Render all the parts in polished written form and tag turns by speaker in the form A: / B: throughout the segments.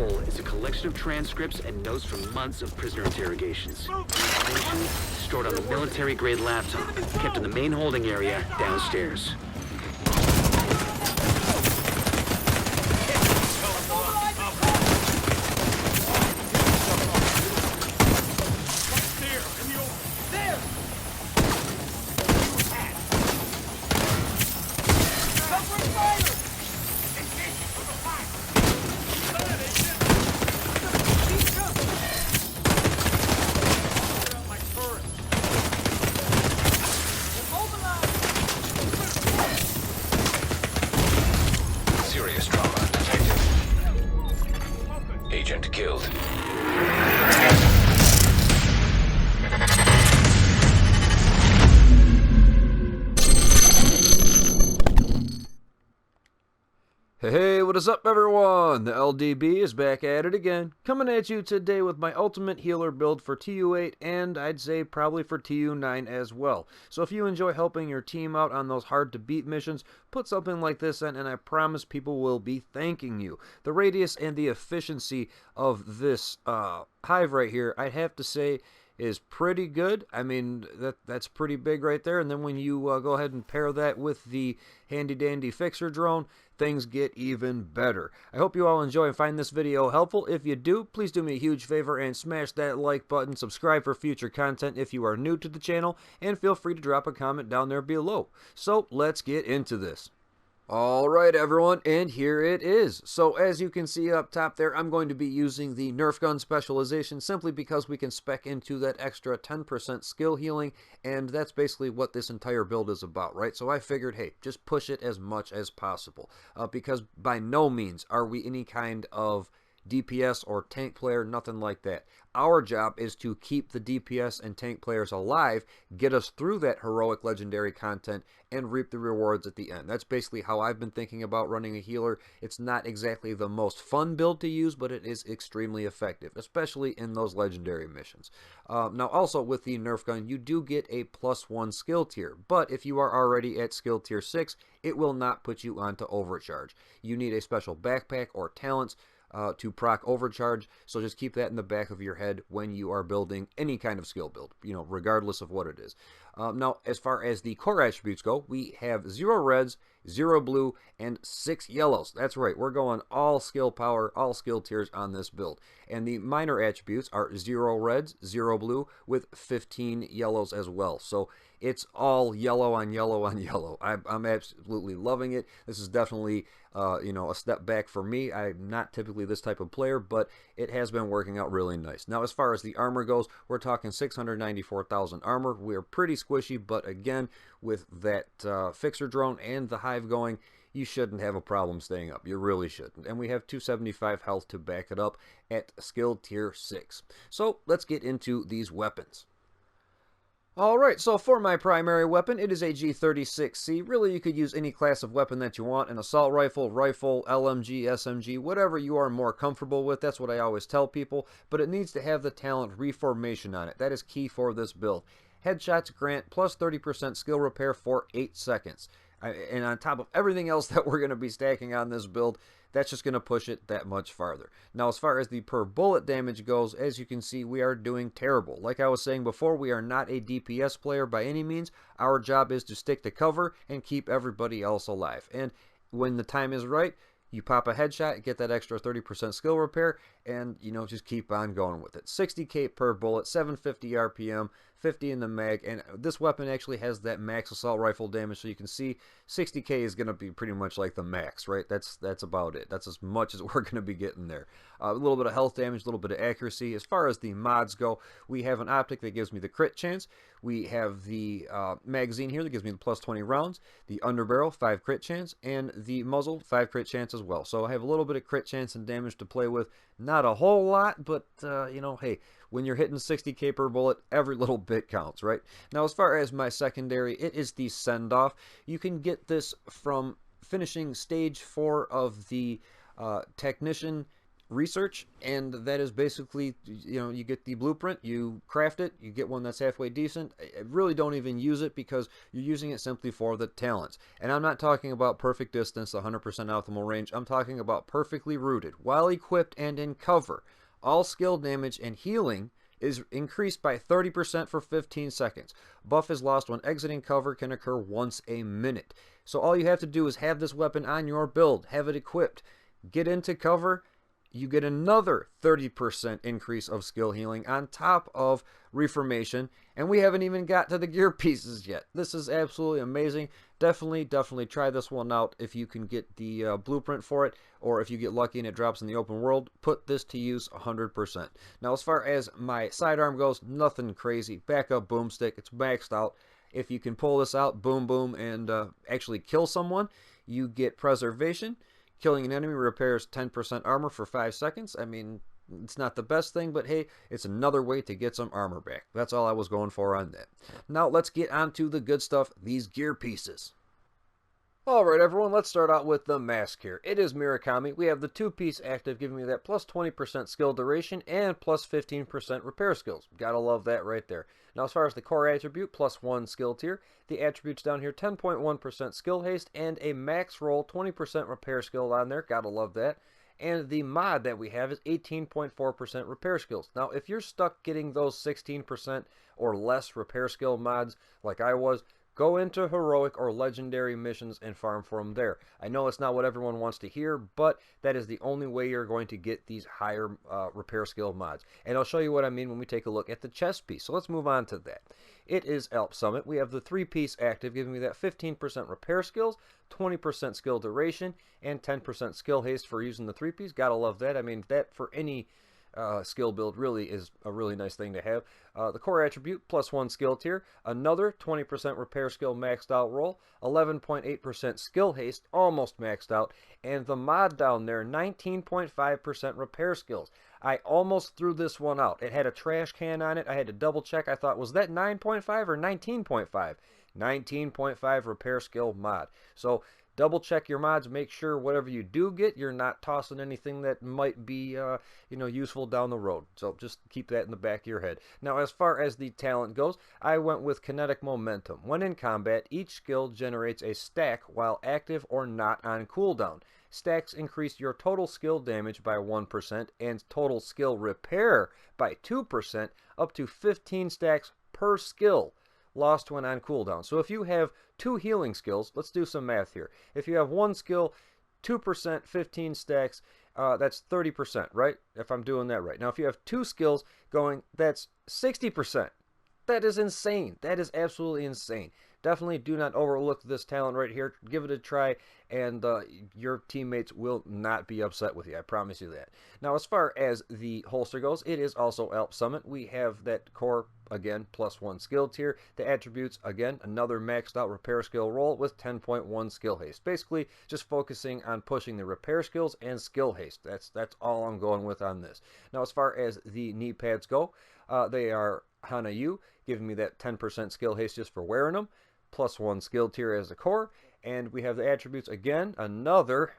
A: whole is a collection of transcripts and notes from months of prisoner interrogations. Information stored on a military-grade laptop, kept in the main holding area downstairs.
B: Serious trauma detected. Agent killed.
C: Hey, what is up everyone? The LDB is back at it again, coming at you today with my ultimate healer build for TU8 and I'd say probably for TU9 as well. So if you enjoy helping your team out on those hard to beat missions, put something like this in and I promise people will be thanking you. The radius and the efficiency of this Hive right here, I'd have to say is pretty good. I mean, that's pretty big right there. And then when you go ahead and pair that with the handy dandy fixer drone, things get even better. I hope you all enjoy and find this video helpful. If you do, please do me a huge favor and smash that like button, subscribe for future content if you are new to the channel, and feel free to drop a comment down there below. So let's get into this. Alright everyone, and here it is. So as you can see up top there, I'm going to be using the Nerf gun specialization simply because we can spec into that extra 10% skill healing, and that's basically what this entire build is about, right? So I figured, hey, just push it as much as possible, because by no means are we any kind of DPS or tank player, nothing like that. Our job is to keep the DPS and tank players alive, get us through that heroic legendary content, and reap the rewards at the end. That's basically how I've been thinking about running a healer. It's not exactly the most fun build to use, but it is extremely effective, especially in those legendary missions. Now also with the Nerf gun, you do get a +1 skill tier, but if you are already at skill tier 6, it will not put you onto overcharge. You need a special backpack or talents to proc overcharge, so just keep that in the back of your head when you are building any kind of skill build, you know, regardless of what it is. Now, as far as the core attributes go, we have 0 reds, 0 blue, and 6 yellows. That's right, we're going all skill power, all skill tiers on this build. And the minor attributes are 0 reds, 0 blue, with 15 yellows as well. So it's all yellow on yellow on yellow. I'm absolutely loving it. This is definitely you know, a step back for me. I'm not typically this type of player, but it has been working out really nice. Now, as far as the armor goes, we're talking 694,000 armor. We're pretty squishy, but again, with that fixer drone and the Hive going, you shouldn't have a problem staying up. You really shouldn't. And we have 275 health to back it up at skill tier 6. So let's get into these weapons. Alright, so for my primary weapon, it is a G36C. Really, you could use any class of weapon that you want, an assault rifle, LMG, SMG, whatever you are more comfortable with. That's what I always tell people, but it needs to have the talent reformation on it. That is key for this build. Headshots grant plus 30% skill repair for 8 seconds. And on top of everything else that we're going to be stacking on this build, that's just going to push it that much farther. Now, as far as the per bullet damage goes, as you can see, we are doing terrible. Like I was saying before, we are not a DPS player by any means. Our job is to stick to cover and keep everybody else alive. And when the time is right, you pop a headshot, get that extra 30% skill repair, and, you know, just keep on going with it. 60k per bullet, 750 RPM, 50 in the mag, and this weapon actually has that max assault rifle damage, so you can see 60k is going to be pretty much like the max, right? That's about it. That's as much as we're going to be getting there. A little bit of health damage, a little bit of accuracy. As far as the mods go, we have an optic that gives me the crit chance. We have the magazine here that gives me the plus 20 rounds, the underbarrel, 5 crit chance, and the muzzle, 5 crit chance as well. So I have a little bit of crit chance and damage to play with. Not a whole lot, but, you know, hey, when you're hitting 60k per bullet, every little bit counts, right? Now, as far as my secondary, it is the send-off. You can get this from finishing stage 4 of the technician research, and that is basically, you get the blueprint, you craft it, you get one that's halfway decent. I really don't even use it because you're using it simply for the talents. And I'm not talking about perfect distance, 100% optimal range. I'm talking about perfectly rooted, while equipped and in cover. All skill damage and healing is increased by 30% for 15 seconds. Buff is lost when exiting cover, can occur once a minute. So all you have to do is have this weapon on your build, have it equipped, get into cover, you get another 30% increase of skill healing on top of reformation, and we haven't even got to the gear pieces yet. This is absolutely amazing. Definitely try this one out if you can get the blueprint for it, or if you get lucky and it drops in the open world. Put this to use 100%. Now, as far as my sidearm goes, nothing crazy. Backup boomstick, it's maxed out. If you can pull this out, boom, boom, and actually kill someone, you get preservation. Killing an enemy repairs 10% armor for 5 seconds. I mean, it's not the best thing, but hey, it's another way to get some armor back. That's all I was going for on that. Now, let's get on to the good stuff, these gear pieces. Alright everyone, let's start out with the mask here. It is Murakami. We have the 2-piece active giving me that plus 20% skill duration and plus 15% repair skills. Gotta love that right there. Now as far as the core attribute, plus 1 skill tier. The attributes down here, 10.1% skill haste and a max roll 20% repair skill on there. Gotta love that. And the mod that we have is 18.4% repair skills. Now if you're stuck getting those 16% or less repair skill mods like I was, go into heroic or legendary missions and farm for them there. I know it's not what everyone wants to hear, but that is the only way you're going to get these higher repair skill mods. And I'll show you what I mean when we take a look at the chest piece. So let's move on to that. It is Alp Summit. We have the 3-piece active giving me that 15% repair skills, 20% skill duration, and 10% skill haste for using the 3-piece. Gotta love that. I mean, that for any skill build really is a really nice thing to have. The core attribute, plus 1 skill tier, another 20% repair skill maxed out roll, 11.8% skill haste, almost maxed out, and the mod down there, 19.5% repair skills. I almost threw this one out. It had a trash can on it. I had to double check. I thought, was that 9.5 or 19.5? 19.5 repair skill mod. So double check your mods, make sure whatever you do get, you're not tossing anything that might be useful down the road. So just keep that in the back of your head. Now as far as the talent goes, I went with kinetic momentum. When in combat, each skill generates a stack while active or not on cooldown. Stacks increase your total skill damage by 1% and total skill repair by 2%, up to 15 stacks per skill lost when on cooldown. So if you have 2 healing skills, let's do some math here. If you have 1 skill, 2%, 15 stacks, that's 30%, right? If I'm doing that right. Now if you have 2 skills going, that's 60%. That is insane. That is absolutely insane. Definitely do not overlook this talent right here. Give it a try, and your teammates will not be upset with you. I promise you that. Now, as far as the holster goes, it is also Alp Summit. We have that core, again, plus 1 skill tier. The attributes, again, another maxed out repair skill roll with 10.1 skill haste. Basically, just focusing on pushing the repair skills and skill haste. That's all I'm going with on this. Now, as far as the knee pads go, they are Hana Yu, giving me that 10% skill haste just for wearing them, plus 1 skill tier as a core, and we have the attributes again, another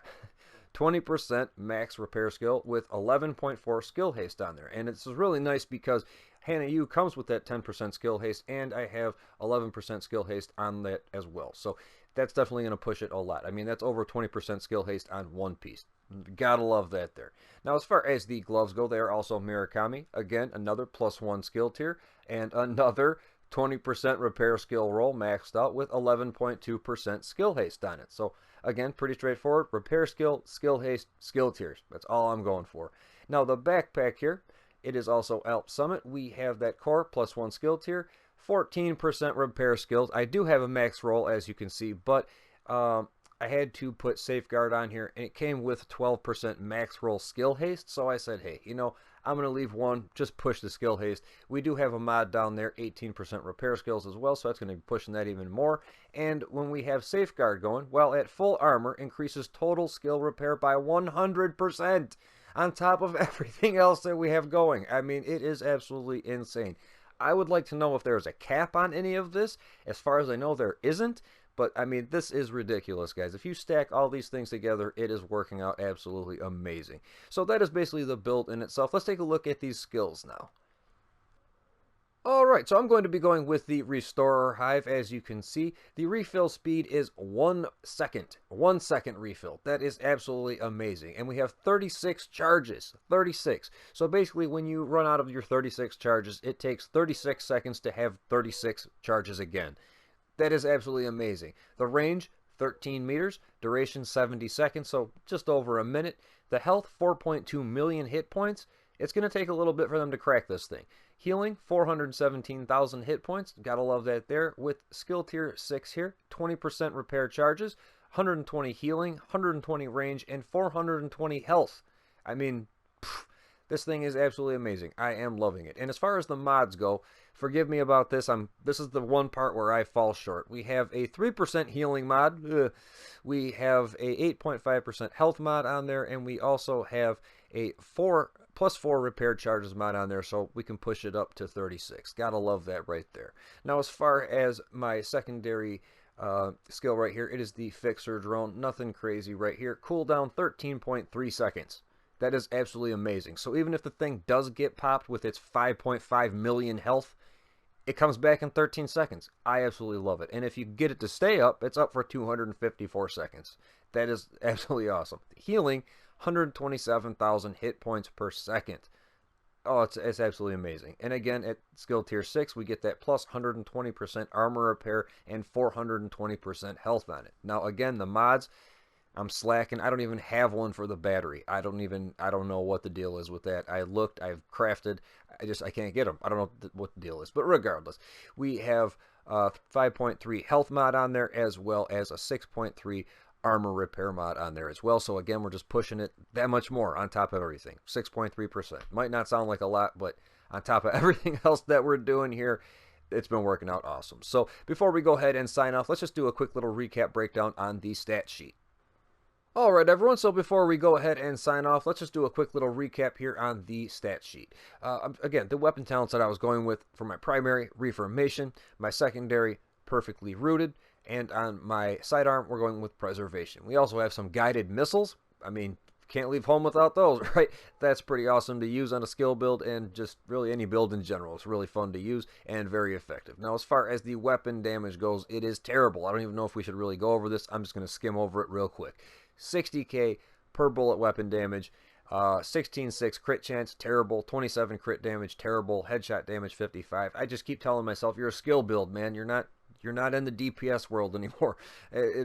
C: 20% max repair skill with 11.4 skill haste on there. And it's really nice because Hana Yu comes with that 10% skill haste, and I have 11% skill haste on that as well. So that's definitely going to push it a lot. I mean, that's over 20% skill haste on one piece. Gotta love that there. Now, as far as the gloves go, they are also Murakami. Again, another plus 1 skill tier, and another 20% repair skill roll maxed out with 11.2% skill haste on it. So again, pretty straightforward. Repair skill, skill haste, skill tiers. That's all I'm going for. Now the backpack here, it is also Alp Summit. We have that core plus 1 skill tier, 14% repair skills. I do have a max roll, as you can see, but I had to put Safeguard on here, and it came with 12% max roll skill haste. So I said, hey, I'm going to leave 1, just push the skill haste. We do have a mod down there, 18% repair skills as well, so that's going to be pushing that even more. And when we have Safeguard going, well, at full armor, increases total skill repair by 100% on top of everything else that we have going. I mean, it is absolutely insane. I would like to know if there's a cap on any of this. As far as I know, there isn't, But, I mean, this is ridiculous, guys. If you stack all these things together, it is working out absolutely amazing. So that is basically the build in itself. Let's take a look at these skills now. Alright, so I'm going to be going with the Restorer Hive. As you can see, the refill speed is 1 second. 1 second refill. That is absolutely amazing. And we have 36 charges. 36. So basically, when you run out of your 36 charges, it takes 36 seconds to have 36 charges again. That is absolutely amazing. The range, 13 meters. Duration, 70 seconds, so just over a minute. The health, 4.2 million hit points. It's going to take a little bit for them to crack this thing. Healing, 417,000 hit points. Gotta love that there. With skill tier 6 here, 20% repair charges, 120 healing, 120 range, and 420 health. I mean, this thing is absolutely amazing. I am loving it. And as far as the mods go, forgive me about this. This is the one part where I fall short. We have a 3% healing mod. We have a 8.5% health mod on there, and we also have a +4 repair charges mod on there, so we can push it up to 36. Gotta love that right there. Now, as far as my secondary skill right here, it is the Fixer Drone. Nothing crazy right here. Cooldown 13.3 seconds. That is absolutely amazing. So even if the thing does get popped with its 5.5 million health, it comes back in 13 seconds. I absolutely love it. And if you get it to stay up, it's up for 254 seconds. That is absolutely awesome. Healing, 127,000 hit points per second. Oh, it's absolutely amazing. And again, at skill tier 6, we get that plus 120% armor repair and 420% health on it. Now, again, the mods, I'm slacking. I don't even have one for the battery. I don't know what the deal is with that. I looked, I've crafted, I can't get them. I don't know what the deal is. But regardless, we have 5.3 health mod on there, as well as a 6.3 armor repair mod on there as well. So again, we're just pushing it that much more on top of everything. 6.3%. Might not sound like a lot, but on top of everything else that we're doing here, it's been working out awesome. So before we go ahead and sign off, let's just do a quick little recap breakdown on the stat sheet. Alright everyone, so before we go ahead and sign off, let's just do a quick little recap here on the stat sheet. Again, the weapon talents that I was going with for my primary, Reformation, my secondary, Perfectly Rooted, and on my sidearm, we're going with Preservation. We also have some guided missiles. I mean, can't leave home without those, right? That's pretty awesome to use on a skill build and just really any build in general. It's really fun to use and very effective. Now, as far as the weapon damage goes, it is terrible. I don't even know if we should really go over this. I'm just going to skim over it real quick. 60k per bullet weapon damage. 16.6 crit chance, terrible. 27 crit damage, terrible. Headshot damage, 55. I just keep telling myself, you're a skill build, man. You're not in the DPS world anymore,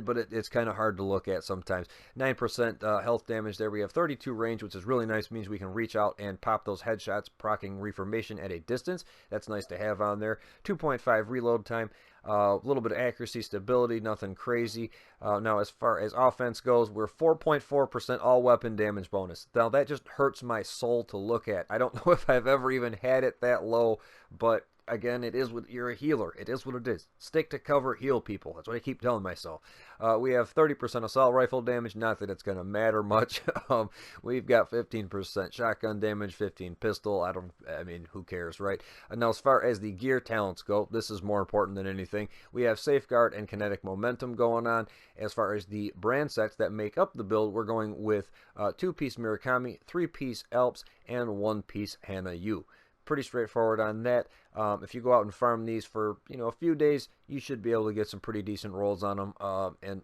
C: but it's kind of hard to look at sometimes. 9% health damage there. We have 32 range, which is really nice. Means we can reach out and pop those headshots, proccing Reformation at a distance. That's nice to have on there. 2.5 reload time. A little bit of accuracy, stability, nothing crazy. Now, as far as offense goes, we're 4.4% all weapon damage bonus. Now, that just hurts my soul to look at. I don't know if I've ever even had it that low, but again, it is what you're a healer. It is what it is. Stick to cover, heal people. That's what I keep telling myself. We have 30% assault rifle damage. Not that it's going to matter much. We've got 15% shotgun damage, 15 pistol. I mean, who cares, right? Now, as far as the gear talents go, this is more important than anything. We have safeguard and kinetic momentum going on. As far as the brand sets that make up the build, we're going with 2-piece Murakami, 3-piece Alps, and 1-piece Hana Yu. Pretty straightforward on that. If you go out and farm these for a few days, you should be able to get some pretty decent rolls on them. And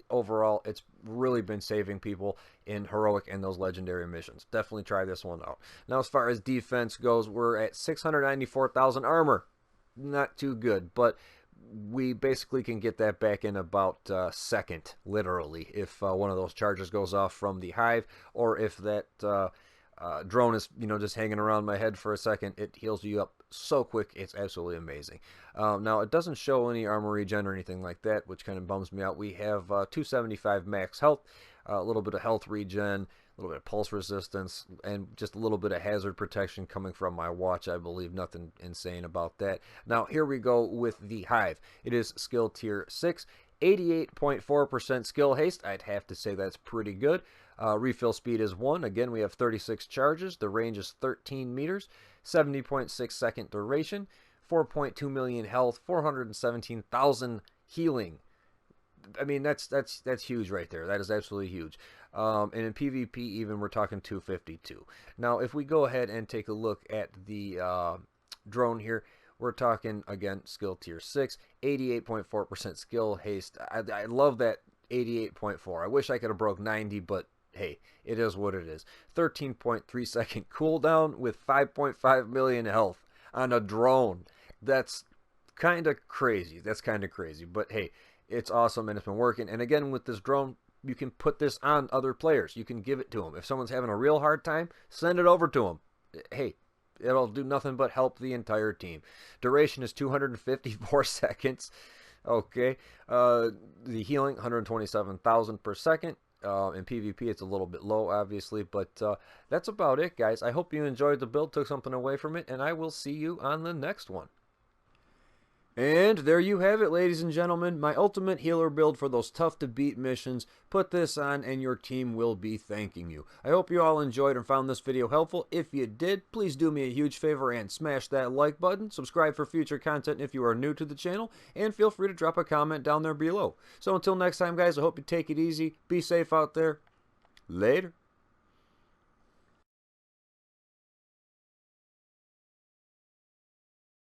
C: overall, it's really been saving people in heroic and those legendary missions. Definitely try this one out. Now, as far as defense goes, we're at 694,000 armor. Not too good, but we basically can get that back in about a second, literally, if one of those charges goes off from the Hive, or if that drone is just hanging around my head for a second. It heals you up so quick. It's absolutely amazing. Now, it doesn't show any armor regen or anything like that, which kind of bums me out. We have 275 max health, a little bit of health regen, a little bit of pulse resistance, and just a little bit of hazard protection coming from my watch, I believe. Nothing insane about that. Now, here we go with the Hive. It is skill tier 6, 88.4% skill haste. I'd have to say that's pretty good. Refill speed is 1. Again, we have 36 charges. The range is 13 meters. 70.6 second duration. 4.2 million health. 417,000 healing. I mean, that's huge right there. That is absolutely huge. And in PvP even, we're talking 252. Now, if we go ahead and take a look at the drone here, we're talking, again, skill tier 6, 88.4% skill haste. I love that 88.4. I wish I could have broke 90, but hey, it is what it is. 13.3 second cooldown with 5.5 million health on a drone. That's kind of crazy. But hey, it's awesome and it's been working. And again, with this drone, you can put this on other players. You can give it to them. If someone's having a real hard time, send it over to them. Hey, it'll do nothing but help the entire team. Duration is 254 seconds. Okay. The healing, 127,000 per second. In PvP, it's a little bit low, obviously, but that's about it, guys. I hope you enjoyed the build, took something away from it, and I will see you on the next one. And there you have it, ladies and gentlemen, my ultimate healer build for those tough-to-beat missions. Put this on and your team will be thanking you. I hope you all enjoyed and found this video helpful. If you did, please do me a huge favor and smash that like button. Subscribe for future content if you are new to the channel, and feel free to drop a comment down there below. So until next time, guys, I hope you take it easy. Be safe out there. Later.